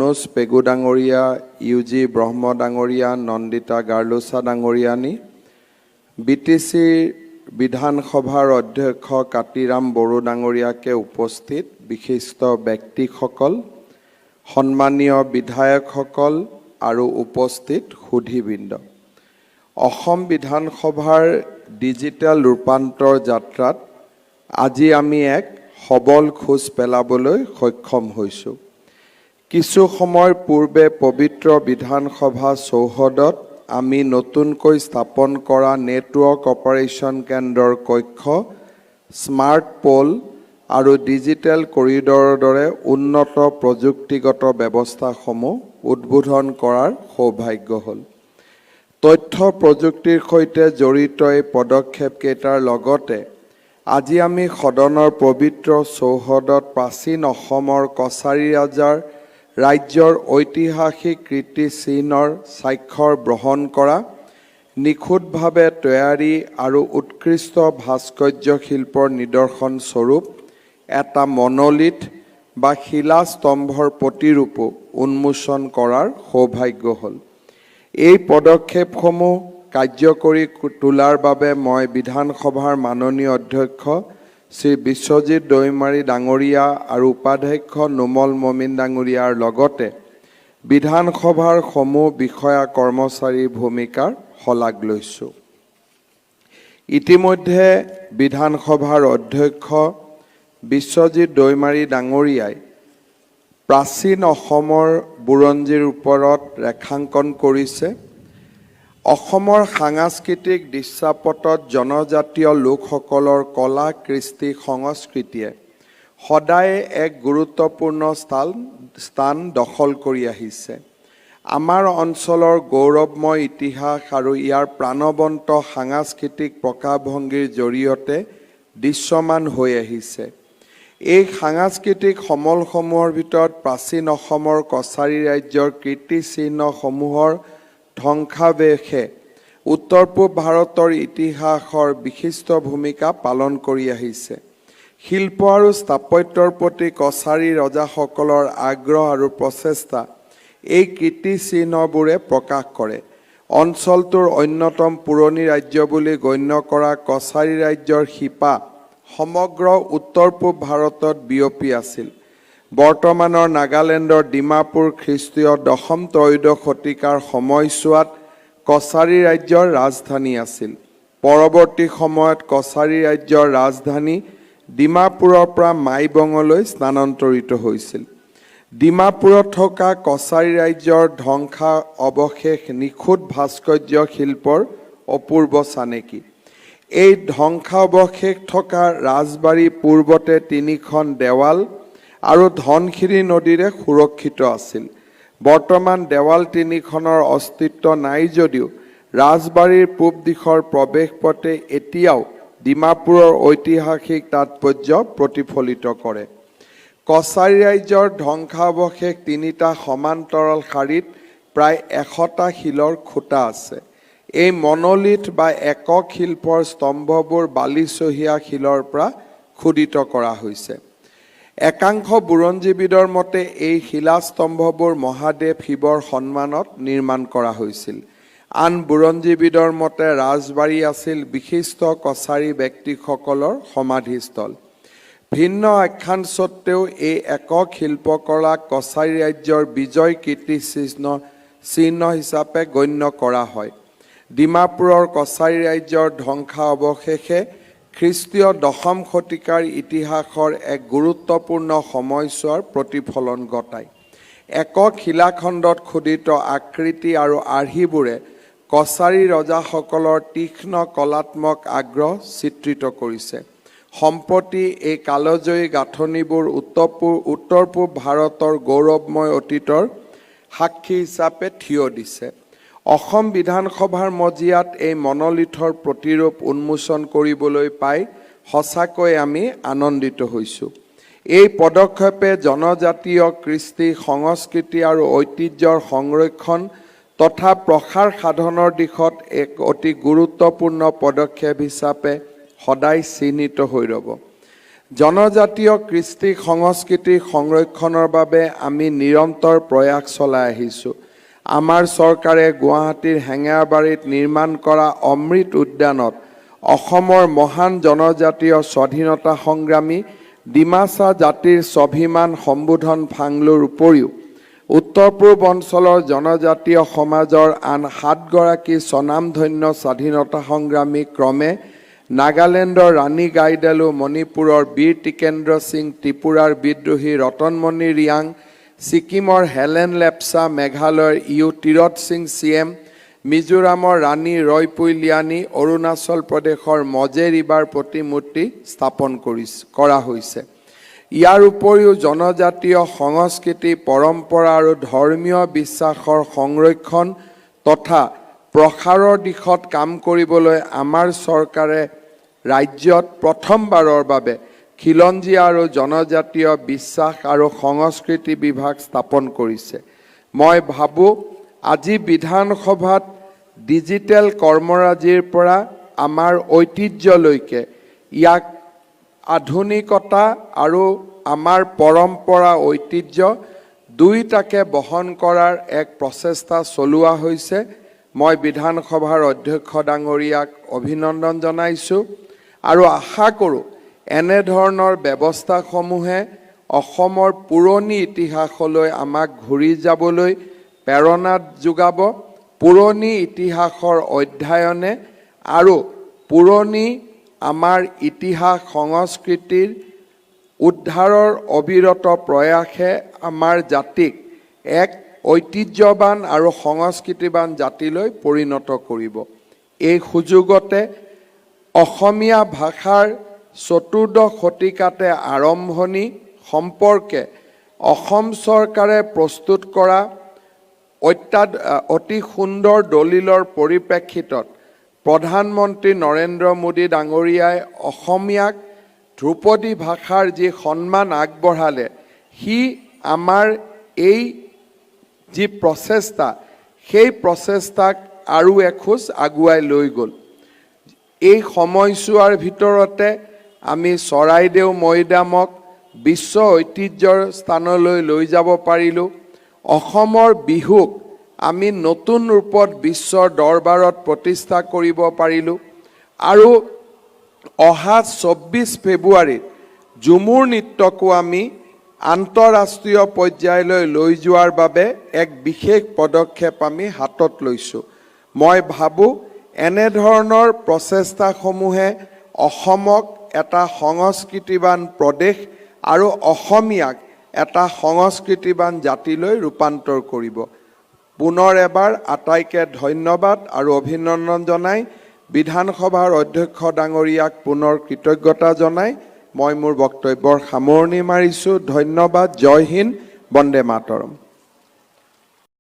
মনোজ পেগু ডাঙৰীয়া, ইউজি ব্ৰহ্ম ডাঙৰীয়া, নন্দিতা গাৰ্লুচা ডাঙৰীয়ানী, বিটিচিৰ বিধানসভাৰ অধ্যক্ষ কাতিৰাম বড়ো ডাঙৰীয়াকে উপস্থিত বিশিষ্ট ব্যক্তিসকল, সন্মানীয় বিধায়কসকল আৰু উপস্থিত সুধীবৃন্দ। অসম বিধানসভাৰ ডিজিটেল ৰূপান্তৰ যাত্ৰাত আজি আমি এক সবল খোজ পেলাবলৈ সক্ষম হৈছোঁ। কিছু সময়ৰ পূৰ্বে পবিত্ৰ বিধানসভা চৌহদত আমি নতুনকৈ স্থাপন কৰা নেটৱৰ্ক অপাৰেশ্যন কেন্দ্ৰৰ কক্ষ, স্মাৰ্ট পোল আৰু ডিজিটেল কৰিডৰৰ দৰে উন্নত প্ৰযুক্তিগত ব্যৱস্থাসমূহ উদ্বোধন কৰাৰ সৌভাগ্য হ'ল। তথ্য প্ৰযুক্তিৰ সৈতে জড়িত এই পদক্ষেপকেইটাৰ লগতে আজি আমি সদনৰ পবিত্ৰ চৌহদত প্ৰাচীন অসমৰ কছাৰী ৰাজ্যৰ ঐতিহাসিক কীৰ্তিচিহ্নৰ স্বাক্ষৰ গ্ৰহণ কৰা, নিখুঁতভাৱে তৈয়াৰী আৰু উৎকৃষ্ট ভাস্কৰ্য শিল্পৰ নিদৰ্শন স্বৰূপ এটা মনোলিথ বা শিলাস্তম্ভৰ প্ৰতিৰূপো উন্মোচন কৰাৰ সৌভাগ্য হ'ল। এই পদক্ষেপসমূহ কাৰ্যকৰী তোলাৰ বাবে মই বিধানসভাৰ মাননীয় অধ্যক্ষ শ্ৰী বিশ্বজিৎ দৈমাৰী ডাঙৰীয়া আৰু উপাধ্যক্ষ নোমল মমিন ডাঙৰীয়াৰ লগতে বিধানসভাৰ সমূহ বিষয়া কৰ্মচাৰীৰ ভূমিকাৰ শলাগ লৈছোঁ। ইতিমধ্যে বিধানসভাৰ অধ্যক্ষ বিশ্বজিৎ দৈমাৰী ডাঙৰীয়াই প্ৰাচীন অসমৰ বুৰঞ্জীৰ ওপৰত ৰেখাংকন কৰিছে। অসমৰ সাংস্কৃতিক দৃশ্যপটত জনজাতীয় লোকসকলৰ কলা, কৃষ্টি, সংস্কৃতিয়ে সদায় এক গুৰুত্বপূৰ্ণ স্থান দখল কৰি আহিছে। আমাৰ অঞ্চলৰ গৌৰৱময় ইতিহাস আৰু ইয়াৰ প্ৰাণৱন্ত সাংস্কৃতিক প্ৰকাশভংগীৰ জৰিয়তে দৃশ্যমান হৈ আহিছে। এই সাংস্কৃতিক সমলসমূহৰ ভিতৰত প্ৰাচীন অসমৰ কছাৰী ৰাজ্যৰ কীৰ্তিচিহ্নসমূহৰ ধ্বংসাৱশেষে উত্তৰ পূব ভাৰতৰ ইতিহাসৰ বিশিষ্ট ভূমিকা পালন কৰি আহিছে। শিল্প আৰু স্থাপত্যৰ প্ৰতি কছাৰী ৰজাসকলৰ আগ্ৰহ আৰু প্ৰচেষ্টা এই কীৰ্তিচিহ্নবোৰে প্ৰকাশ কৰে। অঞ্চলটোৰ অন্যতম পুৰণি ৰাজ্য বুলি গণ্য কৰা কছাৰী ৰাজ্যৰ শিপা সমগ্ৰ উত্তৰ পূব ভাৰতত বিয়পি আছিল। বৰ্তমানৰ নাগালেণ্ডৰ ডিমাপুৰ খ্ৰীষ্টীয় ১০ম-ত্ৰয়োদশ শতিকাৰ সময়ছোৱাত কছাৰী ৰাজ্যৰ ৰাজধানী আছিল। পৰৱৰ্তী সময়ত কছাৰী ৰাজ্যৰ ৰাজধানী ডিমাপুৰৰ পৰা মাইবঙলৈ স্থানান্তৰিত হৈছিল। ডিমাপুৰত থকা কছাৰী ৰাজ্যৰ ধ্বংসাৱশেষ নিখুঁত ভাস্কৰ্য শিল্পৰ অপূৰ্ব চানেকি। এই ধ্বংসাৱশেষ থকা ৰাজবাৰী পূৰ্বতে ৩খন দেৱাল আৰু ধনশিৰি নদীৰে সুৰক্ষিত আছিল। বৰ্তমান দেৱাল ৩খনৰ অস্তিত্ব নাই যদিও ৰাজবাৰীৰ পূব দিশৰ প্ৰৱেশ পথে এতিয়াও ডিমাপুৰৰ ঐতিহাসিক তাৎপৰ্য প্ৰতিফলিত কৰে। কছাৰী ৰাজ্যৰ ধ্বংসাৱশেষ ৩টা সমান্তৰাল শাৰীত প্ৰায় ১০০টা শিলৰ খুঁটা আছে। এই মনোলিথ বা একক শিল্পৰ স্তম্ভবোৰ বালিচহীয়া শিলৰ পৰা খোদিত কৰা হৈছে। একাংশ বুৰঞ্জীবিদৰ মতে এই শিলাস্তম্ভবোৰ মহাদেৱ শিৱৰ সন্মানত নিৰ্মাণ কৰা হৈছিল। আন বুৰঞ্জীবিদৰ মতে ৰাজবাৰী আছিল বিশিষ্ট কছাৰী ব্যক্তিসকলৰ সমাধিস্থল। ভিন্ন আখ্যান স্বত্বেও এই একক শিল্পকলাক কছাৰী ৰাজ্যৰ বিজয় কীৰ্তিচিহ্ন হিচাপে গণ্য কৰা হয়। ডিমাপুৰৰ কছাৰী ৰাজ্যৰ ধ্বংসাৱশেষে খ্ৰীষ্টীয় ১০ম শতিকাৰ ইতিহাসৰ এক গুৰুত্বপূৰ্ণ সময়ছোৱাৰ প্ৰতিফলন ঘটায়। একক শিলাখণ্ডত খোদিত আকৃতি আৰু আৰ্হিবোৰে কছাৰী ৰজাসকলৰ তীক্ষ্ণ কলাত্মক আগ্ৰহ চিত্ৰিত কৰিছে। সম্প্ৰতি এই কালজয়ী গাঁথনিবোৰ উত্তৰ পূব ভাৰতৰ গৌৰৱময় অতীতৰ সাক্ষী হিচাপে থিয় দিছে। অসম বিধানসভাৰ মজিয়াত এই মনোলিথৰ প্ৰতিৰূপ উন্মোচন কৰিবলৈ পাই সঁচাকৈ আমি আনন্দিত হৈছোঁ। এই পদক্ষেপে জনজাতীয় কৃষ্টি, সংস্কৃতি আৰু ঐতিহ্যৰ সংৰক্ষণ তথা প্ৰসাৰ সাধনৰ দিশত এক অতি গুৰুত্বপূৰ্ণ পদক্ষেপ হিচাপে সদায় চিহ্নিত হৈ ৰ'ব। জনজাতীয় কৃষ্টি সংস্কৃতি সংৰক্ষণৰ বাবে আমি নিৰন্তৰ প্ৰয়াস চলাই আহিছোঁ। আমাৰ চৰকাৰে গুৱাহাটীৰ হেঙেৰাবাৰীত নিৰ্মাণ কৰা অমৃত উদ্যানত অসমৰ মহান জনজাতীয় স্বাধীনতা সংগ্ৰামী ডিমাচা জাতিৰ স্বাভিমান সম্বোধন ফাংলুৰ উপৰিও উত্তৰ পূব অঞ্চলৰ জনজাতীয় সমাজৰ আন 7 গৰাকী স্বনামধন্য স্বাধীনতা সংগ্ৰামী ক্ৰমে নাগালেণ্ডৰ ৰাণী গাইডালু, মণিপুৰৰ বীৰ টিকেন্দ্ৰ সিং, ত্ৰিপুৰাৰ বিদ্ৰোহী ৰতনমণি ৰিয়াং, ছিকিমৰ হেলেন লেপচা, মেঘালয়ৰ ইউ তীৰত সিং CM, মিজোৰামৰ ৰাণী ৰয়পুইলিয়ানী, অৰুণাচল প্ৰদেশৰ মজে ৰিবাৰ প্ৰতিমূৰ্তি স্থাপন কৰা হৈছে। ইয়াৰ উপৰিও জনজাতীয় সংস্কৃতি, পৰম্পৰা আৰু ধৰ্মীয় বিশ্বাসৰ সংৰক্ষণ তথা প্ৰসাৰৰ দিশত কাম কৰিবলৈ আমাৰ চৰকাৰে ৰাজ্যত প্ৰথমবাৰৰ বাবে খিলঞ্জীয়া আৰু জনজাতীয় বিশ্বাস আৰু সংস্কৃতি বিভাগ স্থাপন কৰিছে। মই ভাবোঁ আজি বিধানসভাত ডিজিটেল কৰ্মৰাজিৰ পৰা আমাৰ ঐতিহ্যলৈকে ইয়াক আধুনিকতা আৰু আমাৰ পৰম্পৰা ঐতিহ্য দুইটাকে বহন কৰাৰ এক প্ৰচেষ্টা চলোৱা হৈছে। মই বিধানসভাৰ অধ্যক্ষ ডাঙৰীয়াক অভিনন্দন জনাইছোঁ আৰু আশা কৰোঁ এনেধৰণৰ ব্যৱস্থাসমূহে অসমৰ পুৰণি ইতিহাসলৈ আমাক ঘূৰি যাবলৈ প্ৰেৰণা যোগাব। পুৰণি ইতিহাসৰ অধ্যয়নে আৰু পুৰণি আমাৰ ইতিহাস সংস্কৃতিৰ উদ্ধাৰৰ অবিৰত প্ৰয়াসে আমাৰ জাতিক এক ঐতিহ্যবান আৰু সংস্কৃতিবান জাতিলৈ পৰিণত কৰিব। এই সুযোগতে অসমীয়া ভাষাৰ 14 শতিকাতে আৰম্ভণি সম্পৰ্কে অসম চৰকাৰে প্ৰস্তুত কৰা অতি সুন্দৰ দলিলৰ পৰিপ্ৰেক্ষিতত প্ৰধানমন্ত্ৰী নৰেন্দ্ৰ মোদী ডাঙৰীয়াই অসমীয়াক ধ্ৰুপদী ভাষাৰ যি সন্মান আগবঢ়ালে, সি আমাৰ এই যি প্ৰচেষ্টা, সেই প্ৰচেষ্টাক আৰু এখোজ আগুৱাই লৈ গ'ল। এই সময়ছোৱাৰ ভিতৰতে আমি চৰাইদেউ মৈদামক বিশ্ব ঐতিহ্যৰ স্থানলৈ লৈ যাব পাৰিলোঁ। অসমৰ বিহুক আমি নতুন ৰূপত বিশ্বৰ দৰবাৰত প্ৰতিষ্ঠা কৰিব পাৰিলোঁ আৰু অহা 24 ফেব্ৰুৱাৰীত ঝুমুৰ নৃত্যকো আমি আন্তঃৰাষ্ট্ৰীয় পৰ্যায়লৈ লৈ যোৱাৰ বাবে এক বিশেষ পদক্ষেপ আমি হাতত লৈছোঁ। মই ভাবোঁ এনেধৰণৰ প্ৰচেষ্টাসমূহে অসমক এটা সংস্কৃতিবান প্ৰদেশ আৰু অসমীয়াক এটা সংস্কৃতিবান জাতিলৈ ৰূপান্তৰ কৰিব। পুনৰ এবাৰ আটাইকে ধন্যবাদ আৰু অভিনন্দন জনাই বিধানসভাৰ অধ্যক্ষ ডাঙৰীয়াক পুনৰ কৃতজ্ঞতা জনাই মই মোৰ বক্তব্যৰ সামৰণি মাৰিছোঁ। ধন্যবাদ। জয় হিন্দ, বন্দে মাতৰম।